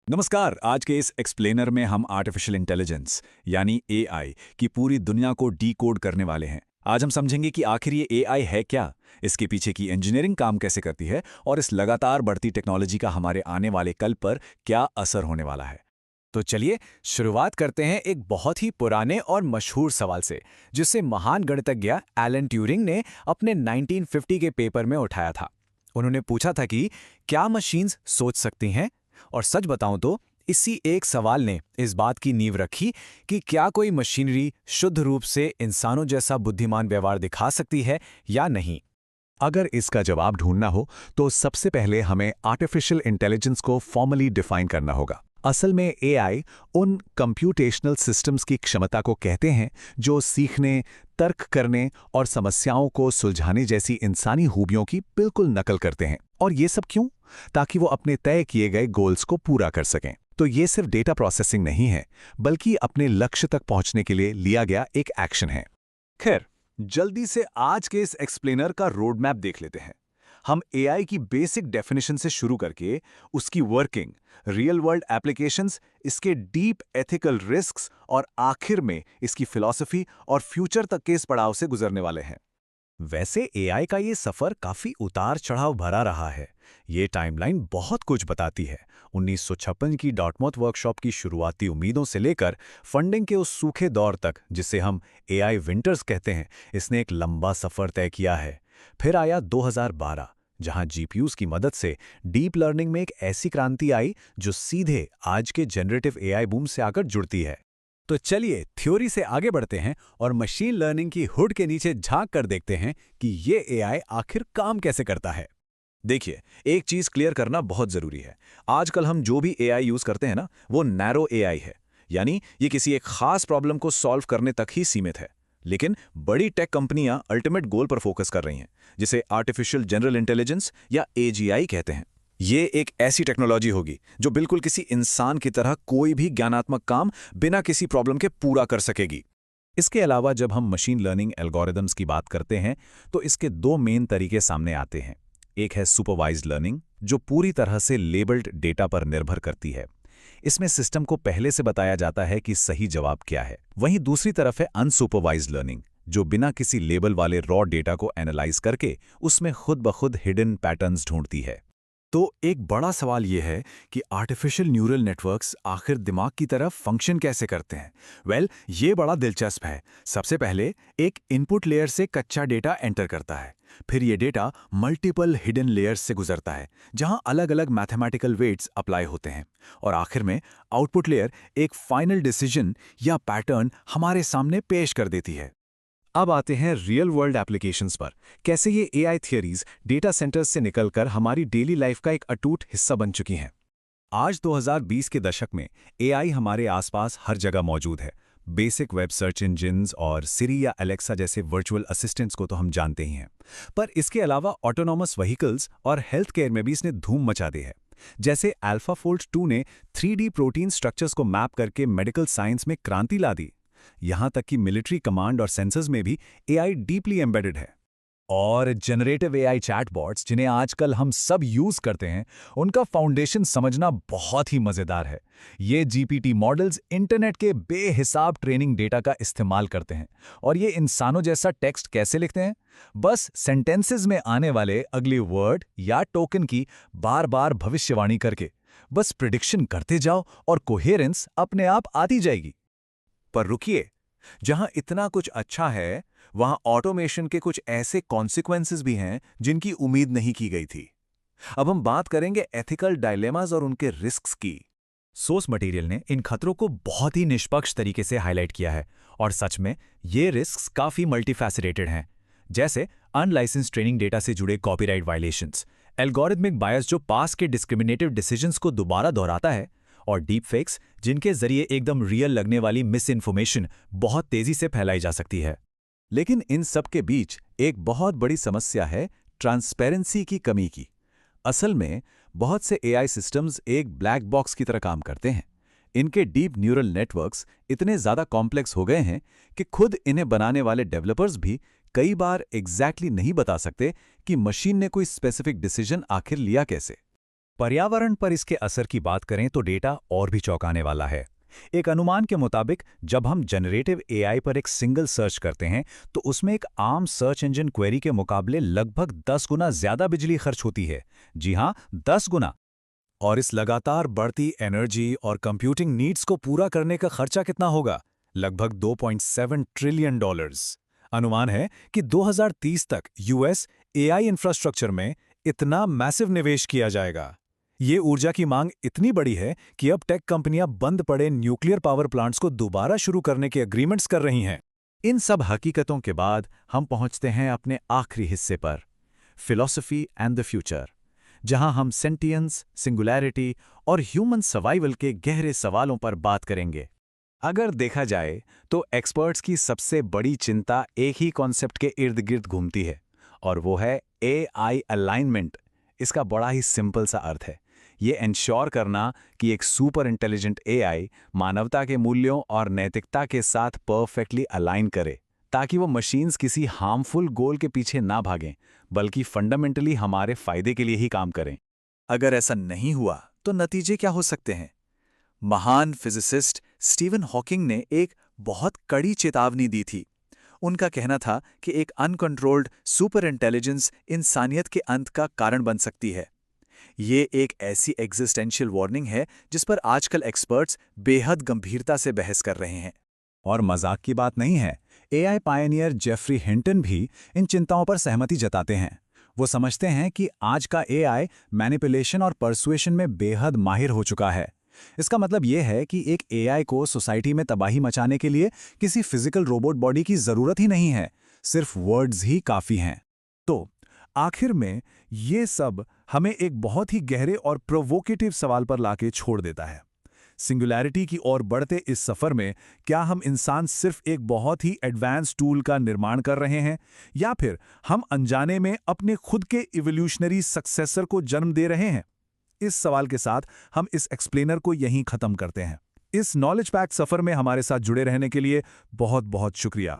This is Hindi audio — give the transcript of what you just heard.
नमस्कार। आज के इस एक्सप्लेनर में हम आर्टिफिशियल इंटेलिजेंस यानी एआई की पूरी दुनिया को डीकोड करने वाले हैं। आज हम समझेंगे कि आखिर ये एआई है क्या, इसके पीछे की इंजीनियरिंग काम कैसे करती है और इस लगातार बढ़ती टेक्नोलॉजी का हमारे आने वाले कल पर क्या असर होने वाला है। तो चलिए शुरुआत करते हैं एक बहुत ही पुराने और मशहूर सवाल से, जिसे महान गणितज्ञ एलन ट्यूरिंग ने अपने 1950 के पेपर में उठाया था। उन्होंने पूछा था कि क्या मशीन्स सोच सकती हैं? और सच बताऊं तो इसी एक सवाल ने इस बात की नींव रखी कि क्या कोई मशीनरी शुद्ध रूप से इंसानों जैसा बुद्धिमान व्यवहार दिखा सकती है या नहीं। अगर इसका जवाब ढूंढना हो तो सबसे पहले हमें आर्टिफिशियल इंटेलिजेंस को फॉर्मली डिफाइन करना होगा। असल में एआई उन कंप्यूटेशनल सिस्टम्स की क्षमता को कहते हैं जो सीखने, तर्क करने और समस्याओं को सुलझाने जैसी इंसानी खूबियों की बिल्कुल नकल करते हैं। और ये सब क्यों? ताकि वो अपने तय किए गए गोल्स को पूरा कर सकें। तो ये सिर्फ डेटा प्रोसेसिंग नहीं है, बल्कि अपने लक्ष्य तक पहुंचने के लिए लिया गया एक एक्शन है। खैर, जल्दी से आज के इस एक्सप्लेनर का रोड मैप देख लेते हैं। हम एआई की बेसिक डेफिनेशन से शुरू करके उसकी वर्किंग, रियल वर्ल्ड एप्लीकेशंस, इसके डीप एथिकल रिस्क्स और आखिर में इसकी फिलॉसफी और फ्यूचर तक के इस पड़ाव से गुजरने वाले हैं। वैसे एआई का ये सफर काफी उतार चढ़ाव भरा रहा है। ये टाइमलाइन बहुत कुछ बताती है। 1956 की डॉटमॉथ वर्कशॉप की शुरुआती उम्मीदों से लेकर फंडिंग के उस सूखे दौर तक, जिसे हम एआई विंटर्स कहते हैं, इसने एक लंबा सफर तय किया है। फिर आया 2012, जहां जीपीयूज की मदद से डीप लर्निंग में एक ऐसी क्रांति आई जो सीधे आज के जनरेटिव एआई बूम से आकर जुड़ती है। तो चलिए थ्योरी से आगे बढ़ते हैं और मशीन लर्निंग की हुड के नीचे झांक कर देखते हैं कि ये एआई आखिर काम कैसे करता है। देखिए, एक चीज क्लियर करना बहुत जरूरी है। आजकल हम जो भी एआई यूज करते हैं ना, वो नैरो एआई है। यानी ये किसी एक खास प्रॉब्लम को सॉल्व करने तक ही सीमित है। लेकिन बड़ी टेक कंपनियां अल्टीमेट गोल पर फोकस कर रही हैं, जिसे आर्टिफिशियल जनरल इंटेलिजेंस या एजीआई कहते हैं। ये एक ऐसी टेक्नोलॉजी होगी जो बिल्कुल किसी इंसान की तरह कोई भी ज्ञानात्मक काम बिना किसी प्रॉब्लम के पूरा कर सकेगी। इसके अलावा जब हम मशीन लर्निंग एल्गोरिदम्स की बात करते हैं तो इसके दो मेन तरीके सामने आते हैं। एक है सुपरवाइज्ड लर्निंग, जो पूरी तरह से लेबल्ड डेटा पर निर्भर करती है। इसमें सिस्टम को पहले से बताया जाता है कि सही जवाब क्या है। वहीं दूसरी तरफ है अनसुपरवाइज्ड लर्निंग, जो बिना किसी लेबल वाले रॉ डेटा को एनालाइज करके उसमें खुद ब खुद हिडन पैटर्न्स ढूंढती है। तो एक बड़ा सवाल यह है कि आर्टिफिशियल न्यूरल नेटवर्क्स आखिर दिमाग की तरह फंक्शन कैसे करते हैं। ये बड़ा दिलचस्प है। सबसे पहले एक इनपुट लेयर से कच्चा डेटा एंटर करता है। फिर ये डेटा मल्टीपल हिडन लेयर्स से गुजरता है, जहां अलग अलग मैथमेटिकल वेट्स अप्लाई होते हैं। और आखिर में आउटपुट लेयर एक फाइनल डिसीजन या पैटर्न हमारे सामने पेश कर देती है। अब आते हैं रियल वर्ल्ड एप्लीकेशंस पर। कैसे ये एआई थियरीज डेटा सेंटर्स से निकलकर हमारी डेली लाइफ का एक अटूट हिस्सा बन चुकी हैं। आज 2020 के दशक में एआई हमारे आसपास हर जगह मौजूद है। बेसिक वेब सर्च इंजिन्स और सिरी या एलेक्सा जैसे वर्चुअल असिस्टेंट्स को तो हम जानते ही हैं, पर इसके अलावा ऑटोनॉमस व्हीकल्स और हेल्थ केयर में भी इसने धूम मचा दी है। जैसे AlphaFold 2 ने 3D प्रोटीन स्ट्रक्चर्स को मैप करके मेडिकल साइंस में क्रांति ला दी। यहां तक कि मिलिट्री कमांड और सेंसर्स में भी एआई डीपली एम्बेडेड है। और जनरेटिव एआई चैटबॉट्स, जिन्हें आजकल हम सब यूज करते हैं, उनका फाउंडेशन समझना बहुत ही मजेदार है। ये जीपीटी मॉडल्स इंटरनेट के बेहिसाब ट्रेनिंग डेटा का इस्तेमाल करते हैं। और ये इंसानों जैसा टेक्स्ट कैसे लिखते हैं? बस सेंटेंसेस में आने वाले अगले वर्ड या टोकन की बार बार भविष्यवाणी करके बस प्रिडिक्शन करते जाओ और कोहेरेंस अपने आप आती जाएगी। पर रुकिए, जहां इतना कुछ अच्छा है, वहां ऑटोमेशन के कुछ ऐसे कॉन्सिक्वेंसेस भी हैं जिनकी उम्मीद नहीं की गई थी। अब हम बात करेंगे एथिकल डायलेमास और उनके रिस्क्स की। सोर्स मटेरियल ने इन खतरों को बहुत ही निष्पक्ष तरीके से हाईलाइट किया है, और सच में ये रिस्क्स काफी मल्टीफैसेटेड हैं। जैसे अनलाइसेंस ट्रेनिंग डेटा से जुड़े कॉपीराइट वायलेशंस, एल्गोरिथमिक बायस जो पास के डिस्क्रिमिनेटिव डिसीजंस को दोबारा दोहराता है, और डीप फेक्स जिनके जरिए एकदम रियल लगने वाली मिस इन्फॉर्मेशन बहुत तेजी से फैलाई जा सकती है। लेकिन इन सब के बीच एक बहुत बड़ी समस्या है ट्रांसपेरेंसी की कमी की। असल में बहुत से एआई सिस्टम्स एक ब्लैक बॉक्स की तरह काम करते हैं। इनके डीप न्यूरल नेटवर्क्स इतने ज़्यादा कॉम्प्लेक्स हो गए हैं कि खुद इन्हें बनाने वाले डेवलपर्स भी कई बार एग्जैक्टली नहीं बता सकते कि मशीन ने कोई स्पेसिफिक डिसीजन आखिर लिया कैसे। पर्यावरण पर इसके असर की बात करें तो डेटा और भी चौंकाने वाला है। एक अनुमान के मुताबिक जब हम जनरेटिव एआई पर एक सिंगल सर्च करते हैं तो उसमें एक आम सर्च इंजन क्वेरी के मुकाबले लगभग 10 गुना ज्यादा बिजली खर्च होती है। जी हां, 10 गुना। और इस लगातार बढ़ती एनर्जी और कंप्यूटिंग नीड्स को पूरा करने का खर्चा कितना होगा? लगभग $2.7 ट्रिलियन। अनुमान है कि 2030 तक यूएस एआई इंफ्रास्ट्रक्चर में इतना मैसिव निवेश किया जाएगा। ये ऊर्जा की मांग इतनी बड़ी है कि अब टेक कंपनियां बंद पड़े न्यूक्लियर पावर प्लांट्स को दोबारा शुरू करने के एग्रीमेंट्स कर रही हैं। इन सब हकीकतों के बाद हम पहुंचते हैं अपने आखिरी हिस्से पर, फिलॉसफी एंड द फ्यूचर, जहां हम सेंटियंस, सिंगुलैरिटी और ह्यूमन सर्वाइवल के गहरे सवालों पर बात करेंगे। अगर देखा जाए तो एक्सपर्ट्स की सबसे बड़ी चिंता एक ही कॉन्सेप्ट के इर्द गिर्द घूमती है, और वो है एआई अलाइनमेंट। इसका बड़ा ही सिंपल सा अर्थ है, ये इंश्योर करना कि एक सुपर इंटेलिजेंट एआई मानवता के मूल्यों और नैतिकता के साथ परफेक्टली अलाइन करे, ताकि वो मशीन्स किसी हार्मफुल गोल के पीछे ना भागें, बल्कि फंडामेंटली हमारे फायदे के लिए ही काम करें। अगर ऐसा नहीं हुआ तो नतीजे क्या हो सकते हैं? महान फिजिसिस्ट स्टीवन हॉकिंग ने एक बहुत कड़ी चेतावनी दी थी। उनका कहना था कि एक अनकंट्रोल्ड सुपर इंटेलिजेंस इंसानियत के अंत का कारण बन सकती है। ये एक ऐसी एग्जिस्टेंशियल वार्निंग है जिस पर आजकल एक्सपर्ट्स बेहद गंभीरता से बहस कर रहे हैं। और मजाक की बात नहीं है, एआई पायनियर जेफरी हिंटन भी इन चिंताओं पर सहमति जताते हैं। वो समझते हैं कि आज का एआई मैनिपुलेशन और परसुएशन में बेहद माहिर हो चुका है। इसका मतलब यह है कि एक एआई को सोसाइटी में तबाही मचाने के लिए किसी फिजिकल रोबोट बॉडी की जरूरत ही नहीं है, सिर्फ वर्ड्स ही काफी हैं। तो आखिर में ये सब हमें एक बहुत ही गहरे और प्रोवोकेटिव सवाल पर लाके छोड़ देता है। सिंगुलैरिटी की ओर बढ़ते इस सफर में क्या हम इंसान सिर्फ एक बहुत ही एडवांस टूल का निर्माण कर रहे हैं, या फिर हम अनजाने में अपने खुद के इवोल्यूशनरी सक्सेसर को जन्म दे रहे हैं? इस सवाल के साथ हम इस एक्सप्लेनर को यहीं खत्म करते हैं। इस नॉलेज पैक सफर में हमारे साथ जुड़े रहने के लिए बहुत बहुत शुक्रिया।